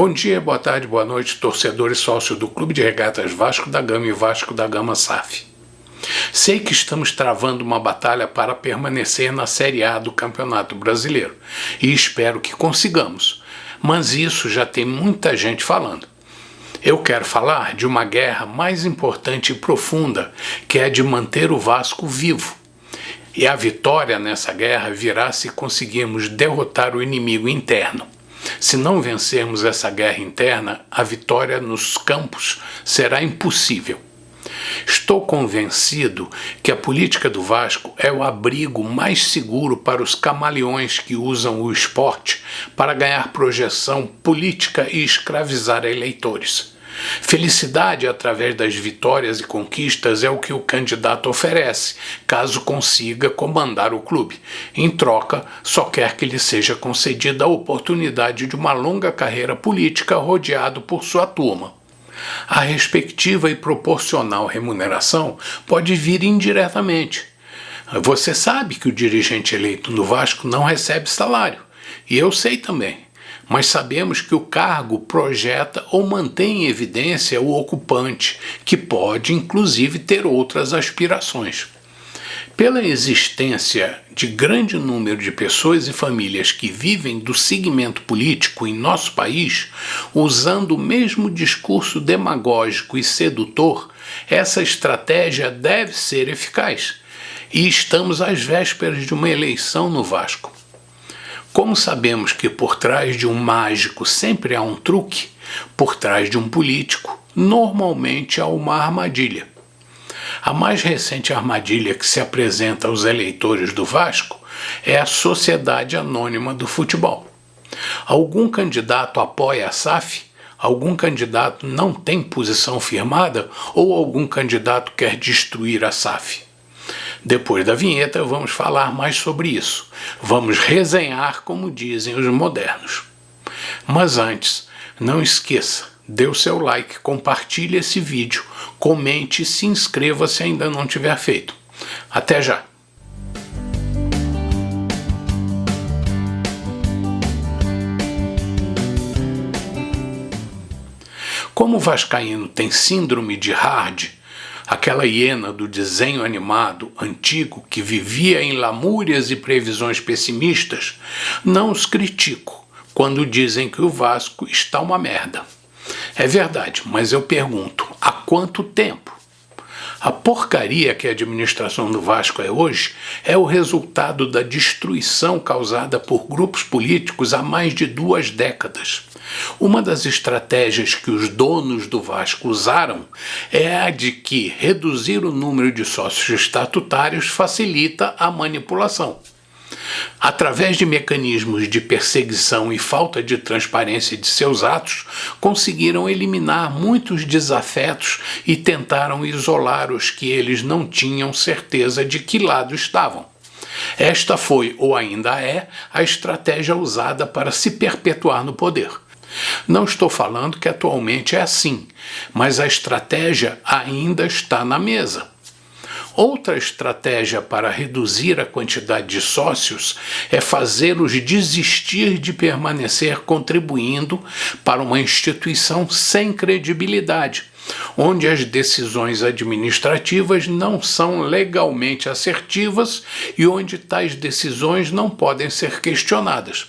Bom dia, boa tarde, boa noite, torcedor e sócio do Clube de Regatas Vasco da Gama e Vasco da Gama SAF. Sei que estamos travando uma batalha para permanecer na Série A do Campeonato Brasileiro e espero que consigamos, mas isso já tem muita gente falando. Eu quero falar de uma guerra mais importante e profunda, que é de manter o Vasco vivo. E a vitória nessa guerra virá se conseguirmos derrotar o inimigo interno. Se não vencermos essa guerra interna, a vitória nos campos será impossível. Estou convencido que a política do Vasco é o abrigo mais seguro para os camaleões que usam o esporte para ganhar projeção política e escravizar eleitores. Felicidade através das vitórias e conquistas é o que o candidato oferece, caso consiga comandar o clube. Em troca, só quer que lhe seja concedida a oportunidade de uma longa carreira política rodeado por sua turma. A respectiva e proporcional remuneração pode vir indiretamente. Você sabe que o dirigente eleito no Vasco não recebe salário, e eu sei também. Mas sabemos que o cargo projeta ou mantém em evidência o ocupante, que pode, inclusive, ter outras aspirações. Pela existência de grande número de pessoas e famílias que vivem do segmento político em nosso país, usando o mesmo discurso demagógico e sedutor, essa estratégia deve ser eficaz. E estamos às vésperas de uma eleição no Vasco. Como sabemos que por trás de um mágico sempre há um truque, por trás de um político, normalmente há uma armadilha. A mais recente armadilha que se apresenta aos eleitores do Vasco é a Sociedade Anônima do Futebol. Algum candidato apoia a SAF? Algum candidato não tem posição firmada? Ou algum candidato quer destruir a SAF? Depois da vinheta, vamos falar mais sobre isso. Vamos resenhar, como dizem os modernos. Mas antes, não esqueça, dê o seu like, compartilhe esse vídeo, comente e se inscreva se ainda não tiver feito. Até já! Como o vascaíno tem síndrome de Hard, aquela hiena do desenho animado antigo que vivia em lamúrias e previsões pessimistas, não os critico quando dizem que o Vasco está uma merda. É verdade, mas eu pergunto, há quanto tempo? A porcaria que a administração do Vasco é hoje é o resultado da destruição causada por grupos políticos há mais de 2 décadas. Uma das estratégias que os donos do Vasco usaram é a de que reduzir o número de sócios estatutários facilita a manipulação. Através de mecanismos de perseguição e falta de transparência de seus atos, conseguiram eliminar muitos desafetos e tentaram isolar os que eles não tinham certeza de que lado estavam. Esta foi, ou ainda é, a estratégia usada para se perpetuar no poder. Não estou falando que atualmente é assim, mas a estratégia ainda está na mesa. Outra estratégia para reduzir a quantidade de sócios é fazê-los desistir de permanecer contribuindo para uma instituição sem credibilidade, onde as decisões administrativas não são legalmente assertivas e onde tais decisões não podem ser questionadas.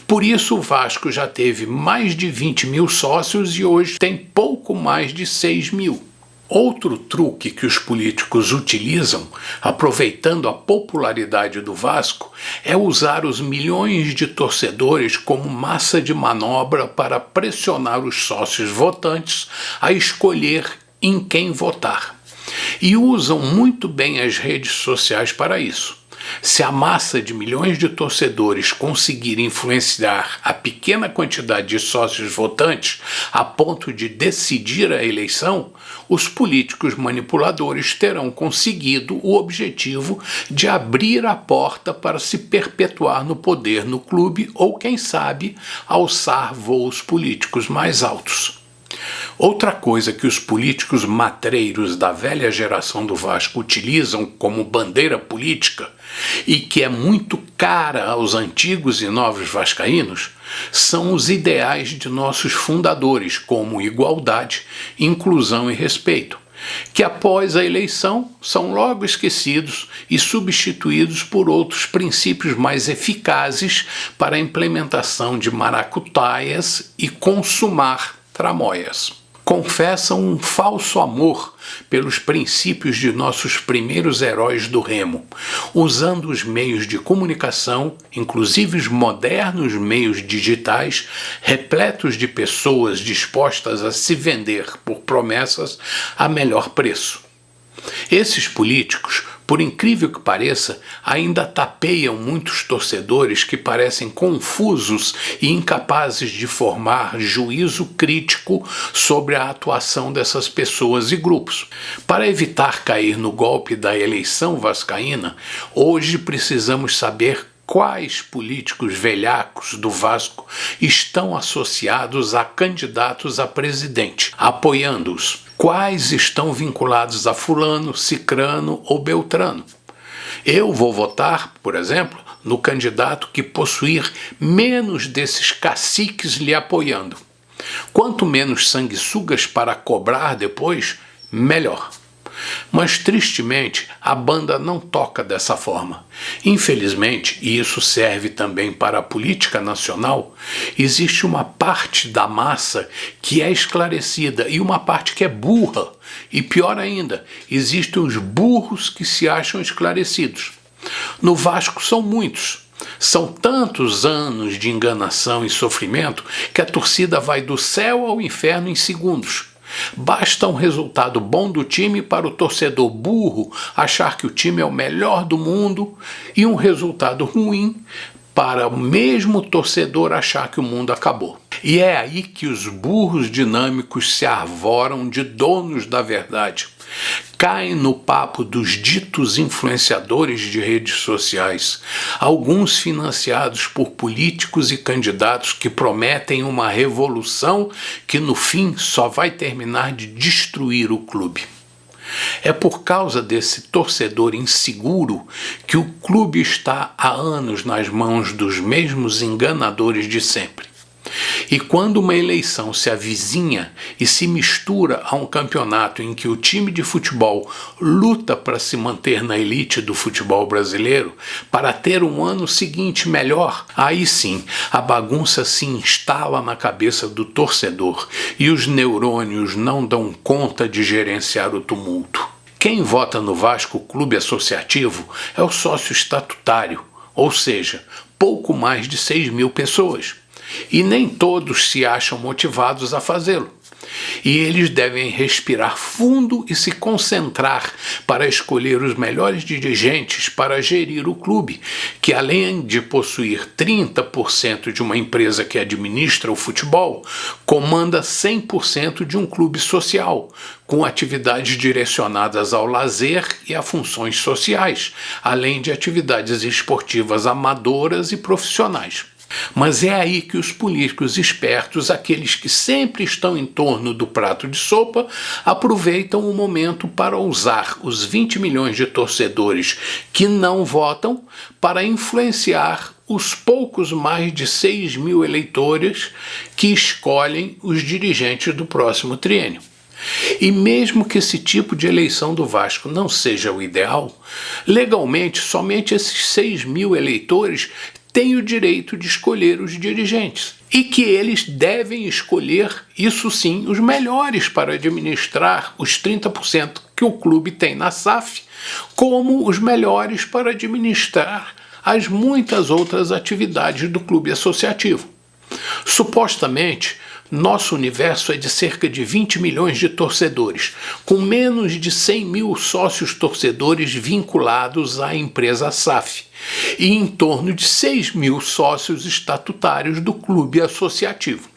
Por isso o Vasco já teve mais de 20 mil sócios e hoje tem pouco mais de 6 mil. Outro truque que os políticos utilizam, aproveitando a popularidade do Vasco, é usar os milhões de torcedores como massa de manobra para pressionar os sócios votantes a escolher em quem votar. E usam muito bem as redes sociais para isso. Se a massa de milhões de torcedores conseguir influenciar a pequena quantidade de sócios votantes a ponto de decidir a eleição, os políticos manipuladores terão conseguido o objetivo de abrir a porta para se perpetuar no poder no clube ou, quem sabe, alçar voos políticos mais altos. Outra coisa que os políticos matreiros da velha geração do Vasco utilizam como bandeira política e que é muito cara aos antigos e novos vascaínos são os ideais de nossos fundadores, como igualdade, inclusão e respeito, que após a eleição são logo esquecidos e substituídos por outros princípios mais eficazes para a implementação de maracutaias e consumar tramóias. Confessam um falso amor pelos princípios de nossos primeiros heróis do remo, usando os meios de comunicação, inclusive os modernos meios digitais, repletos de pessoas dispostas a se vender por promessas a melhor preço. Esses políticos, por incrível que pareça, ainda tapeiam muitos torcedores que parecem confusos e incapazes de formar juízo crítico sobre a atuação dessas pessoas e grupos. Para evitar cair no golpe da eleição vascaína, hoje precisamos saber quais políticos velhacos do Vasco estão associados a candidatos a presidente, apoiando-os. Quais estão vinculados a fulano, cicrano ou beltrano. Eu vou votar, por exemplo, no candidato que possuir menos desses caciques lhe apoiando. Quanto menos sanguessugas para cobrar depois, melhor. Mas, tristemente, a banda não toca dessa forma. Infelizmente, e isso serve também para a política nacional, existe uma parte da massa que é esclarecida e uma parte que é burra. E pior ainda, existem os burros que se acham esclarecidos. No Vasco são muitos. São tantos anos de enganação e sofrimento que a torcida vai do céu ao inferno em segundos. Basta um resultado bom do time para o torcedor burro achar que o time é o melhor do mundo e um resultado ruim para o mesmo torcedor achar que o mundo acabou. E é aí que os burros dinâmicos se arvoram de donos da verdade. Caem no papo dos ditos influenciadores de redes sociais, alguns financiados por políticos e candidatos que prometem uma revolução que no fim só vai terminar de destruir o clube. É por causa desse torcedor inseguro que o clube está há anos nas mãos dos mesmos enganadores de sempre. E quando uma eleição se avizinha e se mistura a um campeonato em que o time de futebol luta para se manter na elite do futebol brasileiro, para ter um ano seguinte melhor, aí sim a bagunça se instala na cabeça do torcedor e os neurônios não dão conta de gerenciar o tumulto. Quem vota no Vasco Clube Associativo é o sócio estatutário, ou seja, pouco mais de 6.000 pessoas. E nem todos se acham motivados a fazê-lo. E eles devem respirar fundo e se concentrar para escolher os melhores dirigentes para gerir o clube, que além de possuir 30% de uma empresa que administra o futebol, comanda 100% de um clube social, com atividades direcionadas ao lazer e a funções sociais, além de atividades esportivas amadoras e profissionais. Mas é aí que os políticos espertos, aqueles que sempre estão em torno do prato de sopa, aproveitam o momento para usar os 20 milhões de torcedores que não votam para influenciar os poucos mais de 6.000 eleitores que escolhem os dirigentes do próximo triênio. E mesmo que esse tipo de eleição do Vasco não seja o ideal, legalmente somente esses 6.000 eleitores têm o direito de escolher os dirigentes e que eles devem escolher, isso sim, os melhores para administrar os 30% que o clube tem na SAF, como os melhores para administrar as muitas outras atividades do clube associativo. Supostamente, nosso universo é de cerca de 20 milhões de torcedores, com menos de 100.000 sócios torcedores vinculados à empresa SAF e em torno de 6.000 sócios estatutários do clube associativo.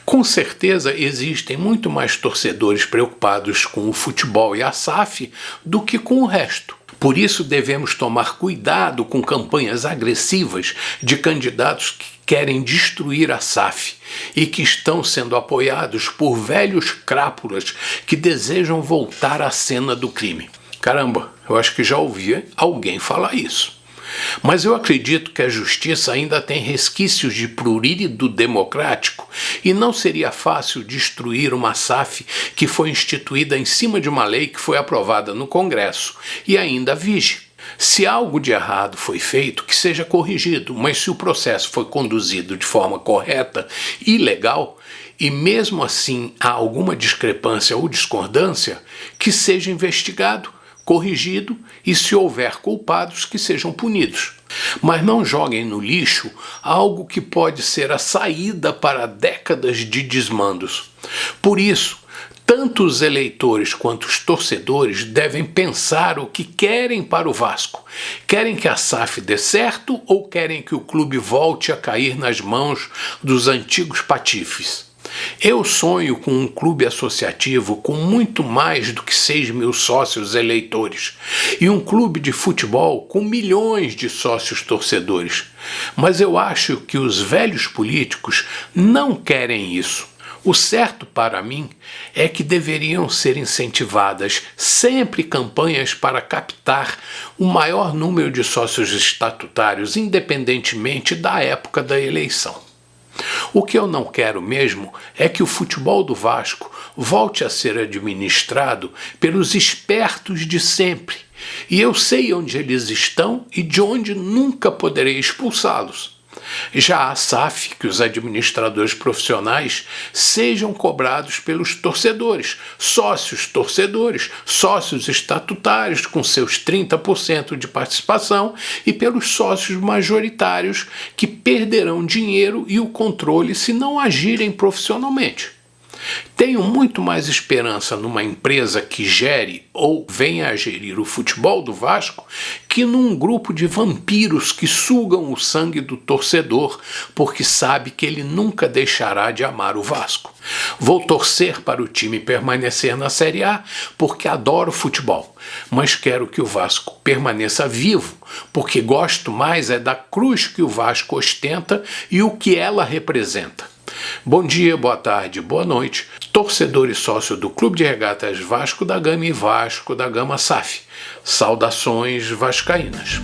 Com certeza existem muito mais torcedores preocupados com o futebol e a SAF do que com o resto. Por isso devemos tomar cuidado com campanhas agressivas de candidatos que querem destruir a SAF e que estão sendo apoiados por velhos crápulas que desejam voltar à cena do crime. Caramba, eu acho que já ouvi alguém falar isso. Mas eu acredito que a justiça ainda tem resquícios de prurido democrático e não seria fácil destruir uma SAF que foi instituída em cima de uma lei que foi aprovada no Congresso e ainda vige. Se algo de errado foi feito, que seja corrigido, mas se o processo foi conduzido de forma correta e legal, e mesmo assim há alguma discrepância ou discordância, que seja investigado, corrigido e, se houver culpados, que sejam punidos. Mas não joguem no lixo algo que pode ser a saída para décadas de desmandos. Por isso, tanto os eleitores quanto os torcedores devem pensar o que querem para o Vasco. Querem que a SAF dê certo ou querem que o clube volte a cair nas mãos dos antigos patifes? Eu sonho com um clube associativo com muito mais do que 6 mil sócios eleitores e um clube de futebol com milhões de sócios torcedores. Mas eu acho que os velhos políticos não querem isso. O certo para mim é que deveriam ser incentivadas sempre campanhas para captar o maior número de sócios estatutários, independentemente da época da eleição. O que eu não quero mesmo é que o futebol do Vasco volte a ser administrado pelos espertos de sempre, e eu sei onde eles estão e de onde nunca poderei expulsá-los. Já a SAF, que os administradores profissionais sejam cobrados pelos torcedores, sócios estatutários com seus 30% de participação e pelos sócios majoritários que perderão dinheiro e o controle se não agirem profissionalmente. Tenho muito mais esperança numa empresa que gere ou venha a gerir o futebol do Vasco que num grupo de vampiros que sugam o sangue do torcedor porque sabe que ele nunca deixará de amar o Vasco. Vou torcer para o time permanecer na Série A porque adoro futebol, mas quero que o Vasco permaneça vivo porque gosto mais é da cruz que o Vasco ostenta e o que ela representa. Bom dia, boa tarde, boa noite, torcedor e sócio do Clube de Regatas Vasco da Gama e Vasco da Gama SAF. Saudações vascaínas.